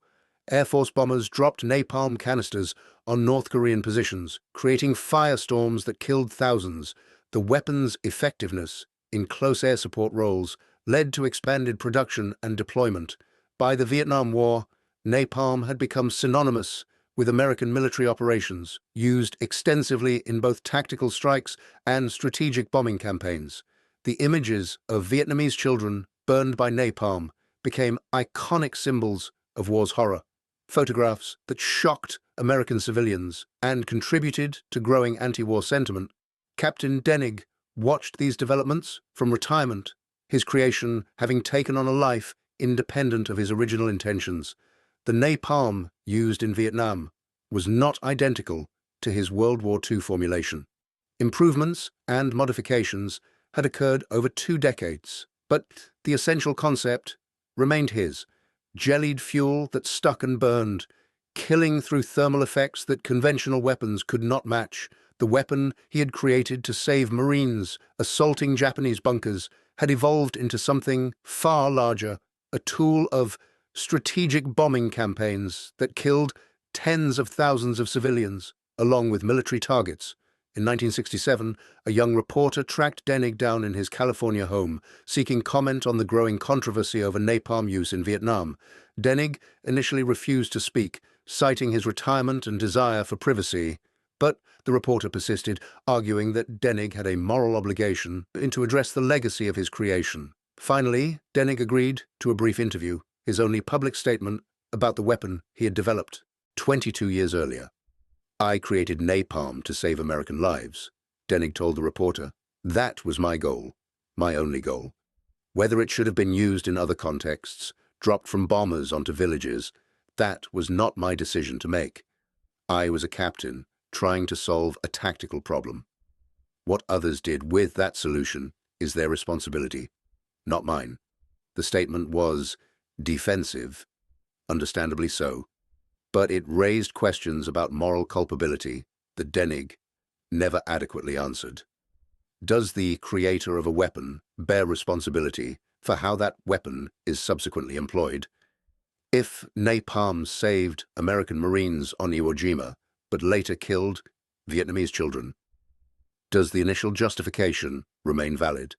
Air Force bombers dropped napalm canisters on North Korean positions, creating firestorms that killed thousands. The weapon's effectiveness in close air support roles led to expanded production and deployment. By the Vietnam War, napalm had become synonymous with American military operations, used extensively in both tactical strikes and strategic bombing campaigns. The images of Vietnamese children burned by napalm became iconic symbols of war's horror. Photographs that shocked American civilians and contributed to growing anti-war sentiment. Captain Denig watched these developments from retirement, his creation having taken on a life independent of his original intentions. The napalm used in Vietnam was not identical to his World War II formulation. Improvements and modifications had occurred over 2 decades, but the essential concept remained his: jellied fuel that stuck and burned, killing through thermal effects that conventional weapons could not match. The weapon he had created to save Marines assaulting Japanese bunkers had evolved into something far larger, a tool of strategic bombing campaigns that killed tens of thousands of civilians, along with military targets. In 1967, a young reporter tracked Denig down in his California home, seeking comment on the growing controversy over napalm use in Vietnam. Denig initially refused to speak, citing his retirement and desire for privacy. But the reporter persisted, arguing that Denig had a moral obligation to address the legacy of his creation. Finally, Denig agreed to a brief interview, his only public statement about the weapon he had developed 22 years earlier. "I created napalm to save American lives," Denig told the reporter. "That was my goal, my only goal. Whether it should have been used in other contexts, dropped from bombers onto villages, that was not my decision to make. I was a captain trying to solve a tactical problem. What others did with that solution is their responsibility, not mine." The statement was defensive, understandably so. but it raised questions about moral culpability that Denig never adequately answered. Does the creator of a weapon bear responsibility for how that weapon is subsequently employed? If napalm saved American Marines on Iwo Jima, but later killed Vietnamese children, does the initial justification remain valid?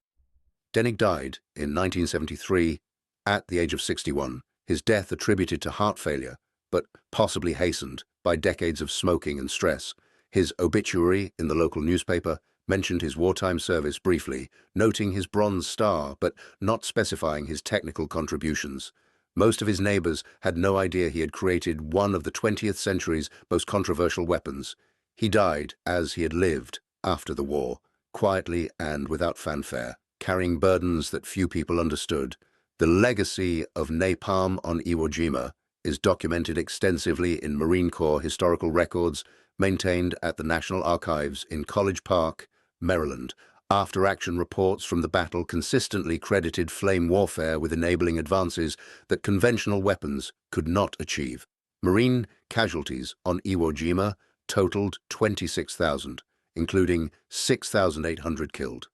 Denig died in 1973 at the age of 61, his death attributed to heart failure, but possibly hastened by decades of smoking and stress. His obituary in the local newspaper mentioned his wartime service briefly, noting his Bronze Star, but not specifying his technical contributions. Most of his neighbors had no idea he had created one of the 20th century's most controversial weapons. He died as he had lived after the war, quietly and without fanfare, carrying burdens that few people understood. The legacy of napalm on Iwo Jima is documented extensively in Marine Corps historical records maintained at the National Archives in College Park, Maryland. After-action reports from the battle consistently credited flame warfare with enabling advances that conventional weapons could not achieve. Marine casualties on Iwo Jima totaled 26,000, including 6,800 killed.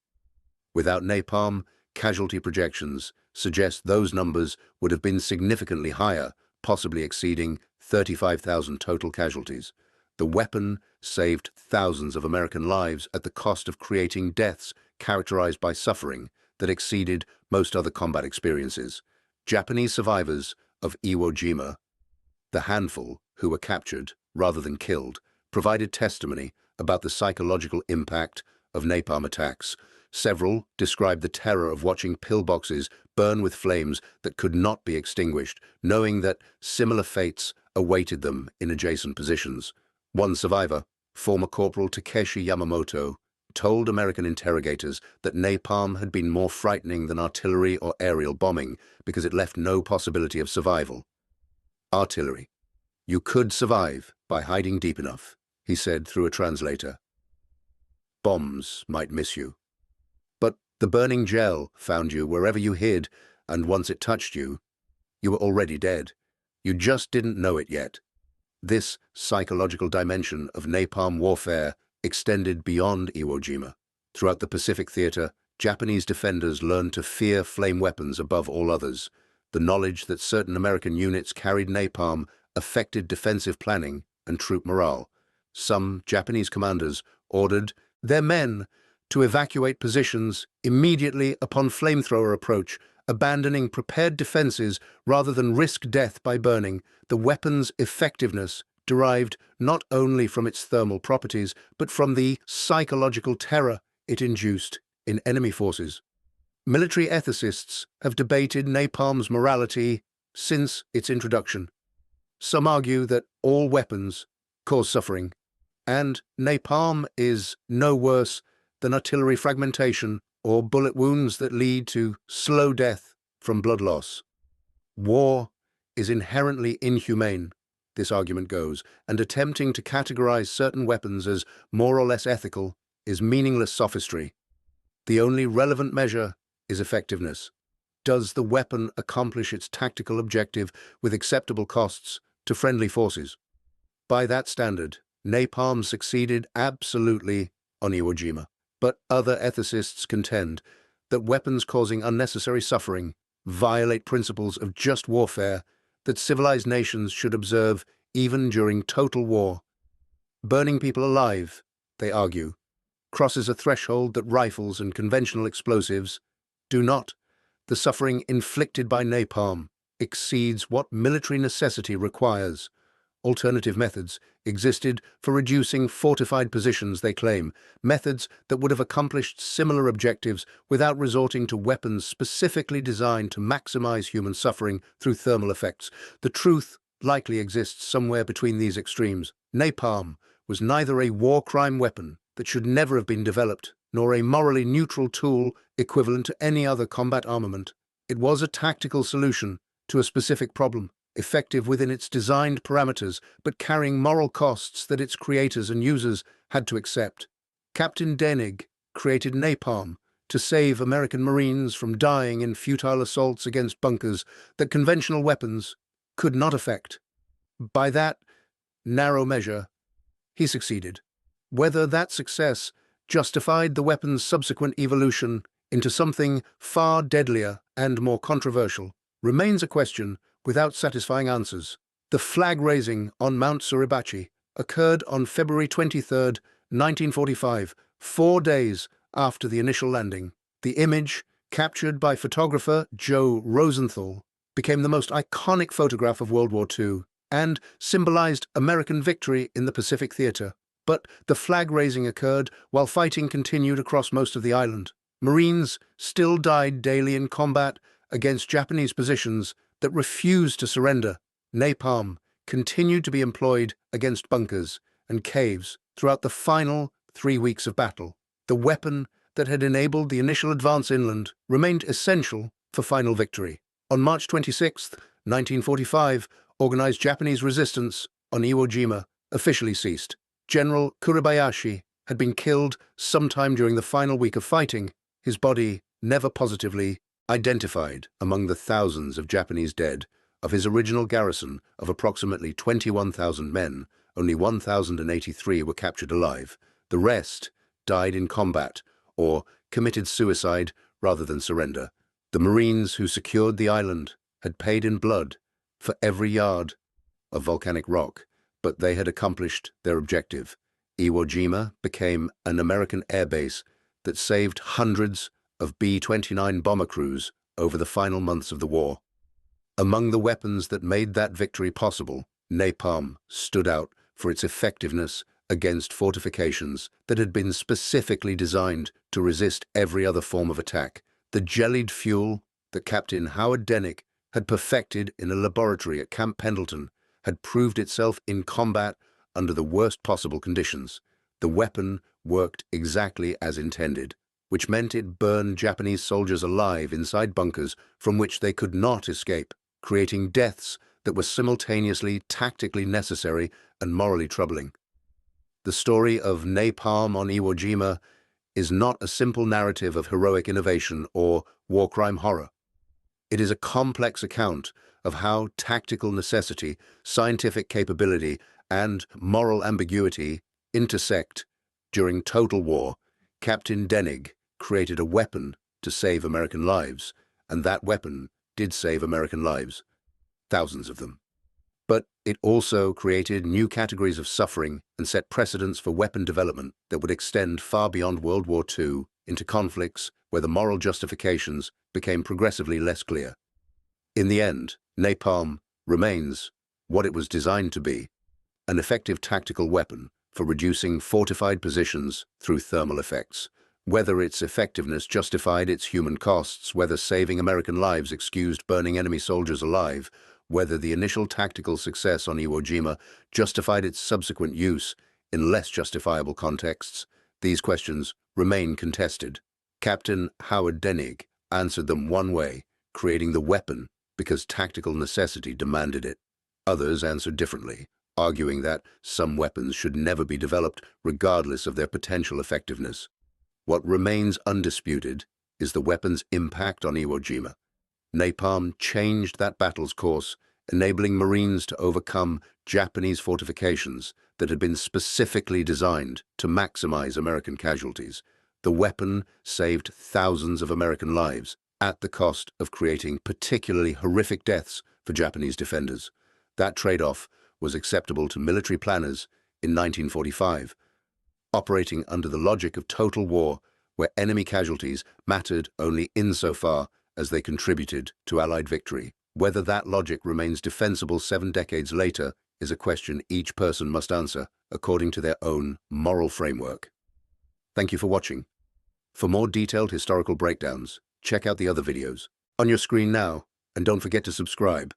Without napalm, casualty projections suggest those numbers would have been significantly higher, possibly exceeding 35,000 total casualties. The weapon saved thousands of American lives at the cost of creating deaths characterized by suffering that exceeded most other combat experiences. Japanese survivors of Iwo Jima, the handful who were captured rather than killed, provided testimony about the psychological impact of napalm attacks. Several described the terror of watching pillboxes burn with flames that could not be extinguished, knowing that similar fates awaited them in adjacent positions. One survivor, former Corporal Takeshi Yamamoto, told American interrogators that napalm had been more frightening than artillery or aerial bombing because it left no possibility of survival. Artillery. You could survive by hiding deep enough, he said through a translator. Bombs might miss you. But the burning gel found you wherever you hid, and once it touched you, you were already dead. You just didn't know it yet. This psychological dimension of napalm warfare extended beyond Iwo Jima. Throughout the Pacific Theater, Japanese defenders learned to fear flame weapons above all others. The knowledge that certain American units carried napalm affected defensive planning and troop morale. Some Japanese commanders ordered their men to evacuate positions immediately upon flamethrower approach, abandoning prepared defenses rather than risk death by burning. The weapon's effectiveness derived not only from its thermal properties, but from the psychological terror it induced in enemy forces. Military ethicists have debated napalm's morality since its introduction. Some argue that all weapons cause suffering, and napalm is no worse than artillery fragmentation or bullet wounds that lead to slow death from blood loss. War is inherently inhumane, this argument goes, and attempting to categorize certain weapons as more or less ethical is meaningless sophistry. The only relevant measure is effectiveness. Does the weapon accomplish its tactical objective with acceptable costs to friendly forces? By that standard, napalm succeeded absolutely on Iwo Jima. But other ethicists contend that weapons causing unnecessary suffering violate principles of just warfare that civilized nations should observe even during total war. Burning people alive, they argue, crosses a threshold that rifles and conventional explosives do not. The suffering inflicted by napalm exceeds what military necessity requires. Alternative methods existed for reducing fortified positions, they claim, methods that would have accomplished similar objectives without resorting to weapons specifically designed to maximize human suffering through thermal effects. The truth likely exists somewhere between these extremes. Napalm was neither a war crime weapon that should never have been developed, nor a morally neutral tool equivalent to any other combat armament. It was a tactical solution to a specific problem, effective within its designed parameters, but carrying moral costs that its creators and users had to accept. Captain Denig created napalm to save American Marines from dying in futile assaults against bunkers that conventional weapons could not affect. By that, narrow measure, he succeeded. Whether that success justified the weapon's subsequent evolution into something far deadlier and more controversial remains a question without satisfying answers. The flag raising on Mount Suribachi occurred on February 23, 1945, 4 days after the initial landing. The image, captured by photographer Joe Rosenthal, became the most iconic photograph of World War II and symbolized American victory in the Pacific Theater. But the flag raising occurred while fighting continued across most of the island. Marines still died daily in combat against Japanese positions that refused to surrender. Napalm continued to be employed against bunkers and caves throughout the final 3 weeks of battle. The weapon that had enabled the initial advance inland remained essential for final victory. On March 26, 1945, organized Japanese resistance on Iwo Jima officially ceased. General Kuribayashi had been killed sometime during the final week of fighting, his body never positively identified. Among the thousands of Japanese dead of his original garrison of approximately 21,000 men, only 1,083 were captured alive. The rest died in combat or committed suicide rather than surrender. The Marines who secured the island had paid in blood for every yard of volcanic rock, but they had accomplished their objective. Iwo Jima became an American airbase that saved hundreds of B-29 bomber crews over the final months of the war. Among the weapons that made that victory possible, napalm stood out for its effectiveness against fortifications that had been specifically designed to resist every other form of attack. The jellied fuel that Captain Howard Denig had perfected in a laboratory at Camp Pendleton had proved itself in combat under the worst possible conditions. The weapon worked exactly as intended, which meant it burned Japanese soldiers alive inside bunkers from which they could not escape, creating deaths that were simultaneously tactically necessary and morally troubling. The story of napalm on Iwo Jima is not a simple narrative of heroic innovation or war crime horror. It is a complex account of how tactical necessity, scientific capability, and moral ambiguity intersect. During total war, Captain Denig created a weapon to save American lives, and that weapon did save American lives, thousands of them. But it also created new categories of suffering and set precedents for weapon development that would extend far beyond World War II into conflicts where the moral justifications became progressively less clear. In the end, napalm remains what it was designed to be, an effective tactical weapon for reducing fortified positions through thermal effects. Whether its effectiveness justified its human costs, whether saving American lives excused burning enemy soldiers alive, whether the initial tactical success on Iwo Jima justified its subsequent use in less justifiable contexts, these questions remain contested. Captain Howard Denig answered them one way, creating the weapon because tactical necessity demanded it. Others answered differently, arguing that some weapons should never be developed regardless of their potential effectiveness. What remains undisputed is the weapon's impact on Iwo Jima. Napalm changed that battle's course, enabling Marines to overcome Japanese fortifications that had been specifically designed to maximize American casualties. The weapon saved thousands of American lives at the cost of creating particularly horrific deaths for Japanese defenders. That trade-off was acceptable to military planners in 1945, operating under the logic of total war, where enemy casualties mattered only insofar as they contributed to Allied victory. Whether that logic remains defensible 7 decades later is a question each person must answer according to their own moral framework. Thank you for watching. For more detailed historical breakdowns, check out the other videos on your screen now, and don't forget to subscribe.